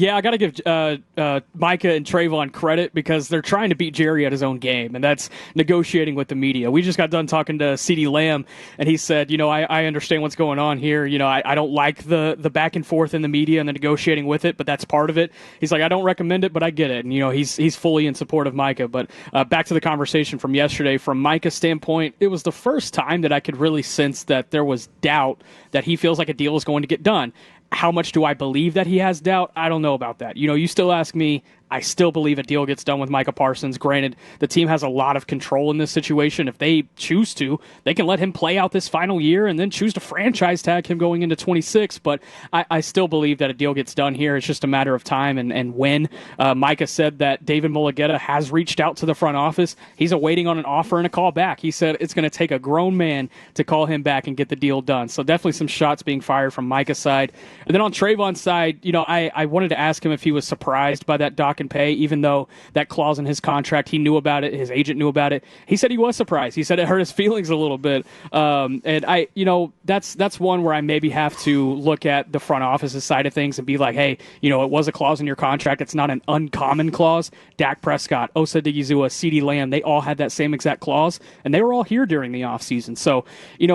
Yeah, I got to give Micah and Trayvon credit because they're trying to beat Jerry at his own game, and that's negotiating with the media. We just got done talking to CeeDee Lamb, and he said, I understand what's going on here. I don't like the back and forth in the media and the negotiating with it, but that's part of it. He's like, I don't recommend it, but I get it. And, he's fully in support of Micah. But back to the conversation from yesterday, from Micah's standpoint, it was the first time that I could really sense that there was doubt that he feels like a deal is going to get done. How much do I believe that he has doubt? I don't know about that. You still ask me, I still believe a deal gets done with Micah Parsons. Granted, the team has a lot of control in this situation. If they choose to, they can let him play out this final year and then choose to franchise tag him going into 26. But I still believe that a deal gets done here. It's just a matter of time and when. Micah said that David Mulugeta has reached out to the front office. He's awaiting on an offer and a call back. He said it's going to take a grown man to call him back and get the deal done. So definitely some shots being fired from Micah's side. And then on Trayvon's side, I wanted to ask him if he was surprised by that dock and pay, even though that clause in his contract, he knew about it, his agent knew about it. He said he was surprised. He said it hurt his feelings a little bit. And that's one where I maybe have to look at the front office's side of things and be like, hey, it was a clause in your contract. It's not an uncommon clause. Dak Prescott, Osa Digizua, CeeDee Lamb, they all had that same exact clause, and they were all here during the offseason. So,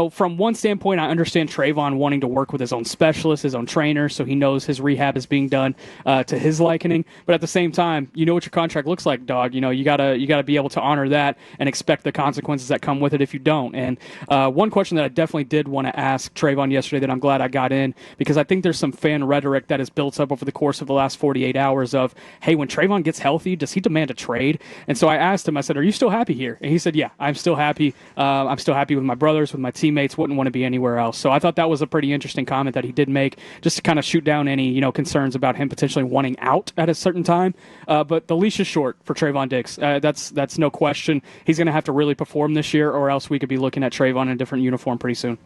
from one standpoint, I understand Trayvon wanting to work with his own specialist, his own trainer, so he knows his rehab is being done to his likening. But at the same time, you know what your contract looks like, dog. You gotta be able to honor that and expect the consequences that come with it if you don't. And one question that I definitely did want to ask Trayvon yesterday that I'm glad I got in, because I think there's some fan rhetoric that has built up over the course of the last 48 hours of, hey, when Trayvon gets healthy, does he demand a trade? And so I asked him, I said, are you still happy here? And he said, yeah, I'm still happy. I'm still happy with my brothers, with my teammates, wouldn't want to be anywhere else. So I thought that was a pretty interesting comment that he did make, just to kind of shoot down any concerns about him potentially wanting out at a certain time. But the leash is short for Trayvon Diggs. That's no question. He's going to have to really perform this year, or else we could be looking at Trayvon in a different uniform pretty soon.